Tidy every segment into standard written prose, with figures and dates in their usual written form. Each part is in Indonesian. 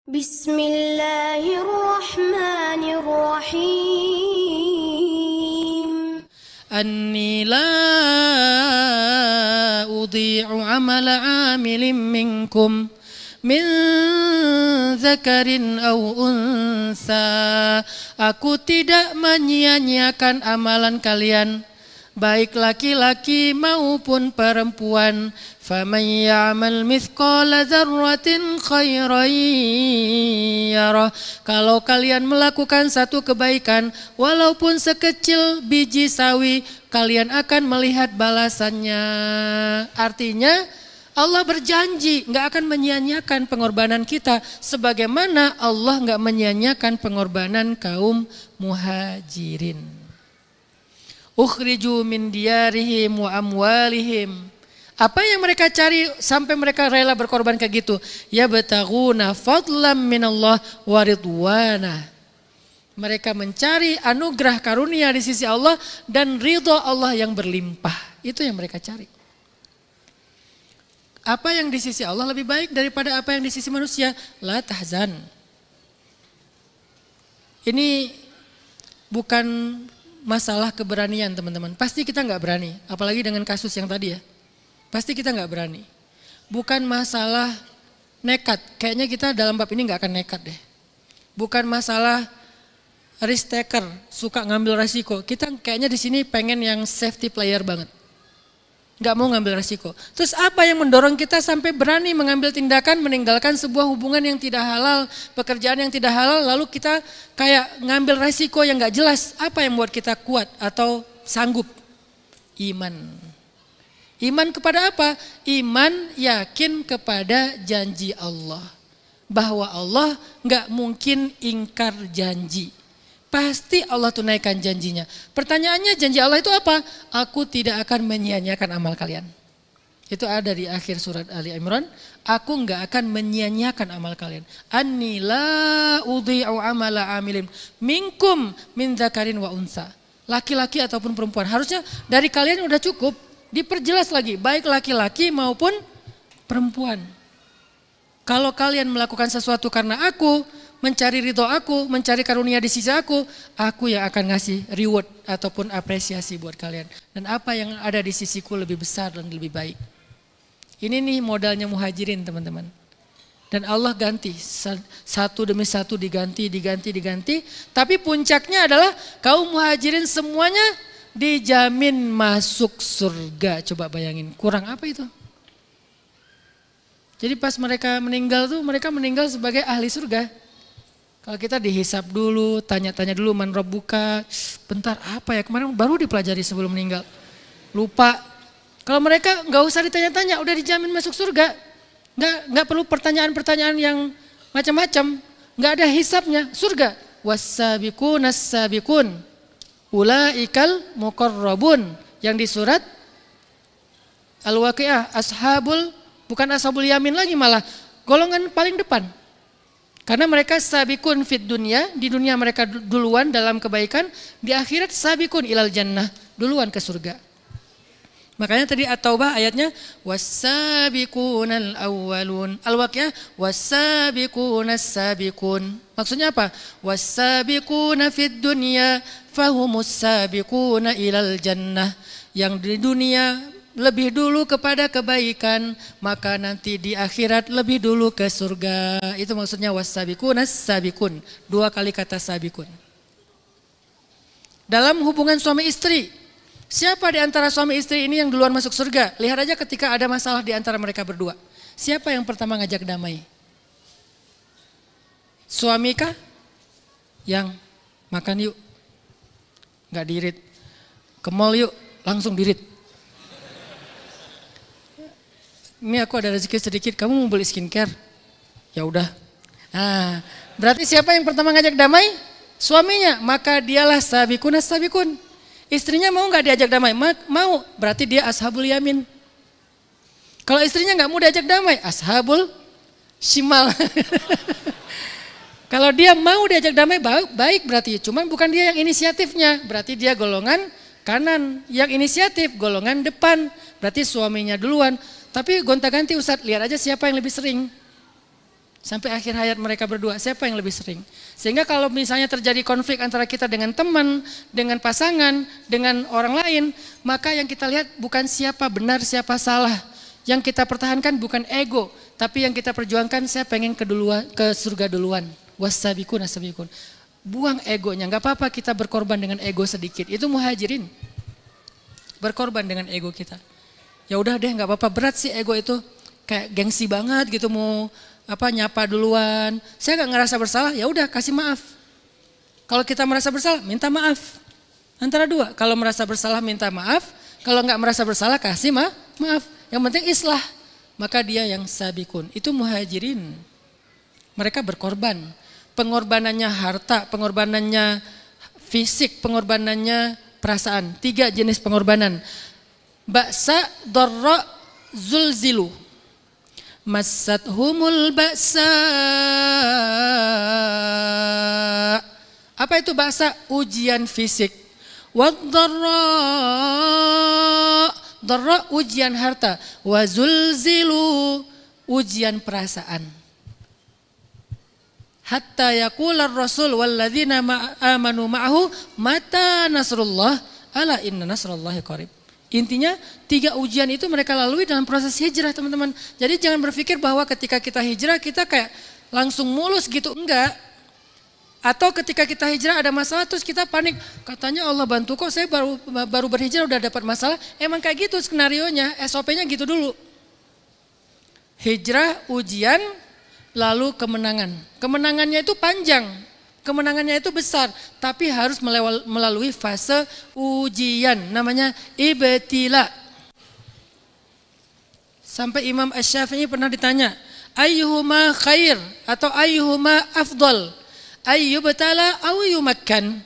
Bismillahirrahmanirrahim. Anni la udhi'u amala amilin minkum min zakarin aw unsa. Aku tidak menyia-nyiakan amalan kalian, baik laki-laki maupun perempuan. Faman ya'mal mithqala dzarratin khairan yarah. Kalau kalian melakukan satu kebaikan walaupun sekecil biji sawi, kalian akan melihat balasannya. Artinya Allah berjanji nggak akan menyia-nyiakan pengorbanan kita, sebagaimana Allah nggak menyia-nyiakan pengorbanan kaum muhajirin. Ukhriju min diyarihim wa amwalihim. Apa yang mereka cari sampai mereka rela berkorban kayak gitu? Ya bataguna fadlam minallah wa ridwana. Mereka mencari anugerah karunia di sisi Allah dan ridho Allah yang berlimpah. Itu yang mereka cari. Apa yang di sisi Allah lebih baik daripada apa yang di sisi manusia? La tahzan. Ini bukan masalah keberanian, teman-teman. Pasti kita nggak berani, apalagi dengan kasus yang tadi ya. Pasti kita nggak berani. Bukan masalah nekat. Kayaknya kita dalam bab ini nggak akan nekat deh. Bukan masalah risk taker, suka ngambil resiko. Kita kayaknya di sini pengen yang safety player banget. Nggak mau ngambil resiko. Terus apa yang mendorong kita sampai berani mengambil tindakan meninggalkan sebuah hubungan yang tidak halal, pekerjaan yang tidak halal, lalu kita kayak ngambil resiko yang nggak jelas. Apa yang membuat kita kuat atau sanggup? Iman. Iman kepada apa? Iman yakin kepada janji Allah. Bahwa Allah nggak mungkin ingkar janji. Pasti Allah tunaikan janjinya. Pertanyaannya janji Allah itu apa? Aku tidak akan menyia-nyiakan amal kalian. Itu ada di akhir surat Ali Imran. Aku nggak akan menyia-nyiakan amal kalian. Anni la udhi'u amala amilin minkum min dzakarin wa unsa. Laki-laki ataupun perempuan. Harusnya dari kalian udah cukup. Diperjelas lagi, baik laki-laki maupun perempuan. Kalau kalian melakukan sesuatu karena aku, mencari ridho aku, mencari karunia di sisi aku yang akan ngasih reward ataupun apresiasi buat kalian. Dan apa yang ada di sisiku lebih besar dan lebih baik. Ini nih modalnya muhajirin, teman-teman. Dan Allah ganti, satu demi satu diganti. Tapi puncaknya adalah kaum muhajirin semuanya dijamin masuk surga. Coba bayangin, kurang apa itu? Jadi pas mereka meninggal tuh, mereka meninggal sebagai ahli surga. Kalau kita dihisap dulu, tanya-tanya dulu man rabbuka. Bentar, apa ya kemarin baru dipelajari sebelum meninggal. Lupa. Kalau mereka nggak usah ditanya-tanya, udah dijamin masuk surga. Nggak perlu pertanyaan-pertanyaan yang macam-macam. Nggak ada hisapnya, surga. Was-sabiqun as-sabiqun. Ulaikal muqarrabun, yang di surat Al-Waqiah, bukan ashabul yamin lagi, malah golongan paling depan. Karena mereka sabiqun fid dunya, di dunia mereka duluan dalam kebaikan, di akhirat sabiqun ilal jannah, duluan ke surga. Makanya tadi At-Taubah ayatnya was-sabiqunal awwalun. Al-Waqiah was-sabiqunas sabiqun. Maksudnya apa? Was-sabiquna fid dunya fahumus sabiquna ilal jannah. Yang di dunia lebih dulu kepada kebaikan, maka nanti di akhirat lebih dulu ke surga. Itu maksudnya was-sabiqunas sabiqun. Dua kali kata sabiqun. Dalam hubungan suami istri, siapa di antara suami istri ini yang duluan masuk surga? Lihat aja ketika ada masalah di antara mereka berdua. Siapa yang pertama ngajak damai? Suami kah? Yang makan yuk. Nggak dirit. Ke mall yuk, langsung dirit. Ini aku ada rezeki sedikit, kamu mau beli skincare? Ya udah. Nah, berarti siapa yang pertama ngajak damai? Suaminya. Maka dialah sabiqun as-sabiqun. Istrinya mau nggak diajak damai? Mau, berarti dia ashabul yamin. Kalau istrinya nggak mau diajak damai, ashabul shimal. Kalau dia mau diajak damai, baik berarti. Cuman bukan dia yang inisiatifnya, berarti dia golongan kanan. Yang inisiatif golongan depan, berarti suaminya duluan. Tapi gonta-ganti Ustadz, lihat aja siapa yang lebih sering. Sampai akhir hayat mereka berdua, siapa yang lebih sering? Sehingga kalau misalnya terjadi konflik antara kita dengan teman, dengan pasangan, dengan orang lain, maka yang kita lihat bukan siapa benar, siapa salah. Yang kita pertahankan bukan ego, tapi yang kita perjuangkan saya pengen ke surga duluan. Wasabiqun asabiqun. Buang egonya, nggak apa-apa kita berkorban dengan ego sedikit. Itu muhajirin. Berkorban dengan ego kita. Ya udah deh, nggak apa-apa, berat sih ego itu. Kayak gengsi banget gitu, mau nyapa duluan. Saya nggak ngerasa bersalah, ya udah kasih maaf. Kalau kita merasa bersalah, minta maaf. Antara dua, kalau merasa bersalah minta maaf, kalau nggak merasa bersalah kasih maaf. Yang penting islah. Maka dia yang sabikun. Itu muhajirin. Mereka berkorban. Pengorbanannya harta, pengorbanannya fisik, pengorbanannya perasaan. 3 jenis pengorbanan. Ba'sa, dharra, zulzilu. Massathumul ba'sa. Apa itu ba'sa? Ujian fisik. Wadharra, dharra ujian harta. Wazulzilu ujian perasaan. Hatta yaqular rasul walladzina amanu ma'ahu mata nasrullah ala inna nasrullahi qarib. Intinya 3 ujian itu mereka lalui dalam proses hijrah, teman-teman. Jadi jangan berpikir bahwa ketika kita hijrah kita kayak langsung mulus gitu, enggak. Atau ketika kita hijrah ada masalah terus kita panik. Katanya Allah bantu kok, saya baru berhijrah udah dapat masalah. Emang kayak gitu skenarionya, SOP-nya gitu dulu. Hijrah, ujian, lalu kemenangan. Kemenangannya itu panjang. Kemenangannya itu besar, tapi harus melalui fase ujian, namanya ibtila. Sampai Imam Asy-Syafi'i pernah ditanya, ayyuhuma khair atau ayyuhuma afdal, ayyubtala aw yumakkan.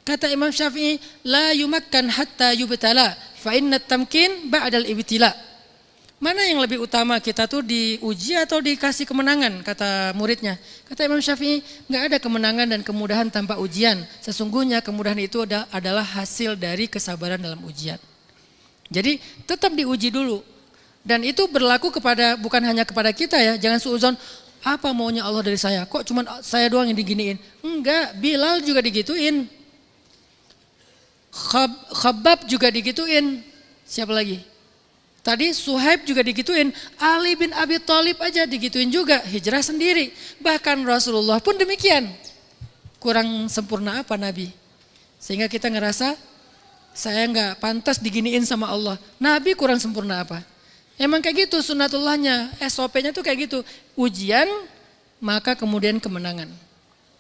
Kata Imam Syafi'i, la yumakkan hatta yubtala, fa inna tamkin ba'dal ibtila. Mana yang lebih utama, kita tuh diuji atau dikasih kemenangan, kata muridnya. Kata Imam Syafi'i, nggak ada kemenangan dan kemudahan tanpa ujian. Sesungguhnya kemudahan itu adalah hasil dari kesabaran dalam ujian. Jadi tetap diuji dulu. Dan itu berlaku bukan hanya kepada kita ya, jangan suudzon, apa maunya Allah dari saya? Kok cuma saya doang yang diginiin? Enggak, Bilal juga digituin. Khabbab juga digituin. Siapa lagi? Tadi Suhaib juga digituin, Ali bin Abi Thalib aja digituin juga, hijrah sendiri. Bahkan Rasulullah pun demikian. Kurang sempurna apa Nabi? Sehingga kita ngerasa, saya nggak pantas diginiin sama Allah. Nabi kurang sempurna apa? Emang kayak gitu sunatullahnya, SOP-nya tuh kayak gitu. Ujian, maka kemudian kemenangan.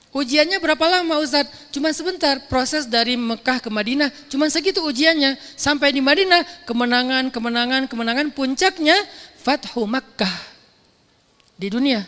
Ujiannya berapa lama Ustadz? Cuma sebentar, proses dari Mekah ke Madinah, cuma segitu ujiannya. Sampai di Madinah, kemenangan, puncaknya Fathu Makkah di dunia.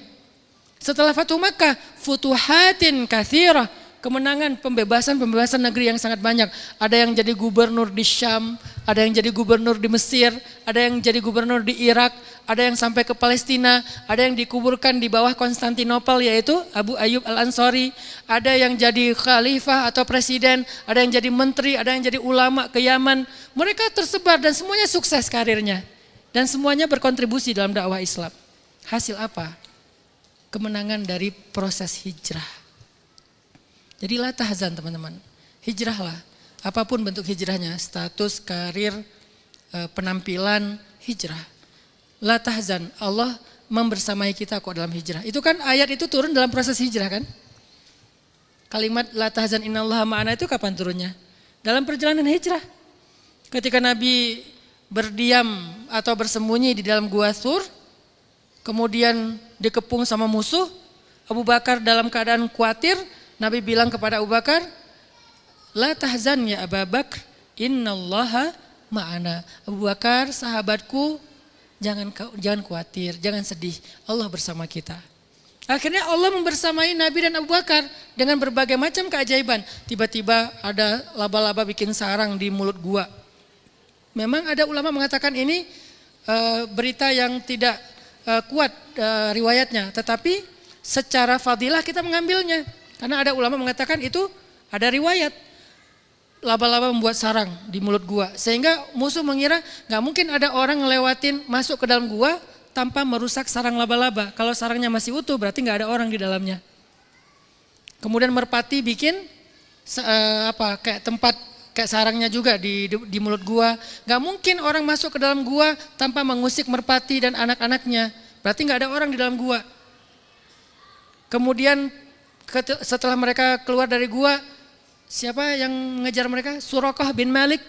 Setelah Fathu Makkah, Futuhatin Katsirah, kemenangan, pembebasan negeri yang sangat banyak. Ada yang jadi gubernur di Syam, ada yang jadi gubernur di Mesir, ada yang jadi gubernur di Irak, ada yang sampai ke Palestina, ada yang dikuburkan di bawah Konstantinopel yaitu Abu Ayyub Al-Ansari, ada yang jadi khalifah atau presiden, ada yang jadi menteri, ada yang jadi ulama ke Yaman. Mereka tersebar dan semuanya sukses karirnya. Dan semuanya berkontribusi dalam dakwah Islam. Hasil apa? Kemenangan dari proses hijrah. Jadi la tahzan teman-teman, hijrahlah. Apapun bentuk hijrahnya, status, karir, penampilan, hijrah. La tahzan, Allah membersamai kita kok dalam hijrah. Itu kan ayat itu turun dalam proses hijrah kan? Kalimat la tahzan innallaha ma'ana itu kapan turunnya? Dalam perjalanan hijrah. Ketika Nabi berdiam atau bersembunyi di dalam gua Tsur, kemudian dikepung sama musuh, Abu Bakar dalam keadaan khawatir, Nabi bilang kepada Abu Bakar, la tahzan ya Abu Bakar, innallaha ma'ana. Abu Bakar sahabatku, jangan khawatir, jangan sedih, Allah bersama kita. Akhirnya Allah membersamai Nabi dan Abu Bakar dengan berbagai macam keajaiban. Tiba-tiba ada laba-laba bikin sarang di mulut gua. Memang ada ulama mengatakan ini berita yang tidak kuat riwayatnya, tetapi secara fadilah kita mengambilnya. Karena ada ulama mengatakan itu ada riwayat. Laba-laba membuat sarang di mulut gua. Sehingga musuh mengira gak mungkin ada orang ngelewatin masuk ke dalam gua tanpa merusak sarang laba-laba. Kalau sarangnya masih utuh berarti nggak ada orang di dalamnya. Kemudian merpati bikin kayak tempat kayak sarangnya juga di mulut gua. Nggak mungkin orang masuk ke dalam gua tanpa mengusik merpati dan anak-anaknya. Berarti nggak ada orang di dalam gua. Kemudian setelah mereka keluar dari gua, siapa yang mengejar mereka? Suraqah bin Malik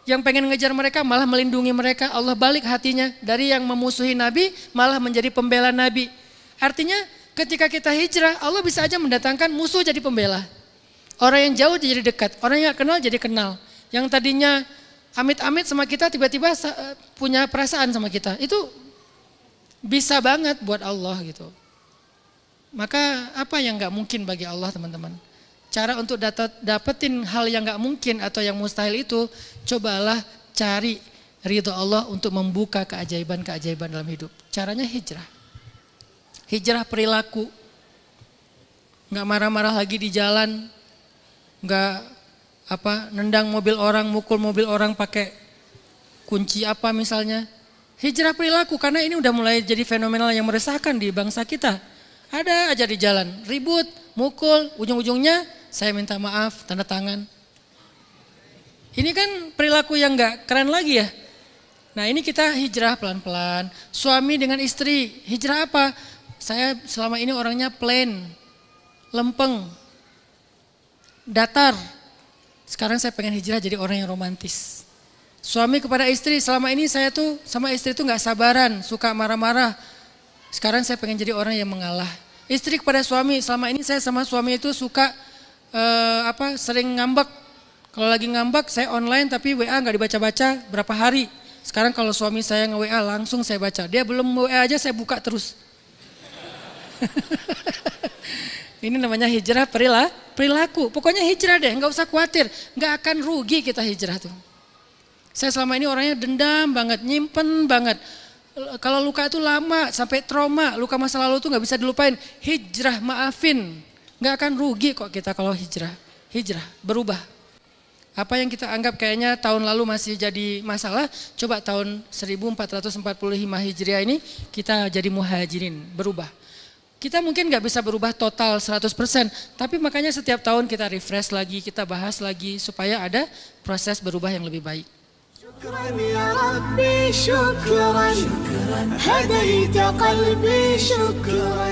yang pengen ngejar mereka malah melindungi mereka. Allah balik hatinya dari yang memusuhi Nabi malah menjadi pembela Nabi. Artinya ketika kita hijrah Allah bisa aja mendatangkan musuh jadi pembela. Orang yang jauh jadi dekat, orang yang gak kenal jadi kenal. Yang tadinya amit-amit sama kita tiba-tiba punya perasaan sama kita. Itu bisa banget buat Allah gitu. Maka apa yang gak mungkin bagi Allah teman-teman? Cara untuk dapetin hal yang gak mungkin atau yang mustahil itu, cobalah cari ridho Allah untuk membuka keajaiban-keajaiban dalam hidup. Caranya hijrah. Hijrah perilaku. Gak marah-marah lagi di jalan. Gak nendang mobil orang, mukul mobil orang pakai kunci apa misalnya. Hijrah perilaku karena ini udah mulai jadi fenomenal yang meresahkan di bangsa kita. Ada aja di jalan, ribut, mukul, ujung-ujungnya saya minta maaf, tanda tangan. Ini kan perilaku yang gak keren lagi ya. Nah ini kita hijrah pelan-pelan. Suami dengan istri, hijrah apa? Saya selama ini orangnya plain, lempeng, datar. Sekarang saya pengen hijrah jadi orang yang romantis. Suami kepada istri, selama ini saya tuh sama istri tuh gak sabaran, suka marah-marah. Sekarang saya pengen jadi orang yang mengalah. Istri kepada suami, selama ini saya sama suami itu suka sering ngambek. Kalau lagi ngambek saya online tapi WA nggak dibaca-baca berapa hari. Sekarang kalau suami saya nge-WA langsung saya baca. Dia belum WA aja saya buka terus. Ini namanya hijrah perilaku. Pokoknya hijrah deh, nggak usah khawatir. Nggak akan rugi kita hijrah tuh. Saya selama ini orangnya dendam banget, nyimpen banget. Kalau luka itu lama sampai trauma, luka masa lalu itu nggak bisa dilupain. Hijrah, maafin. Nggak akan rugi kok kita kalau hijrah. Hijrah, berubah. Apa yang kita anggap kayaknya tahun lalu masih jadi masalah, coba tahun 1445 Hijriah ini kita jadi muhajirin, berubah. Kita mungkin nggak bisa berubah total 100%, tapi makanya setiap tahun kita refresh lagi, kita bahas lagi supaya ada proses berubah yang lebih baik. شكرا يا ربي شكرا هديت قلبي شكرا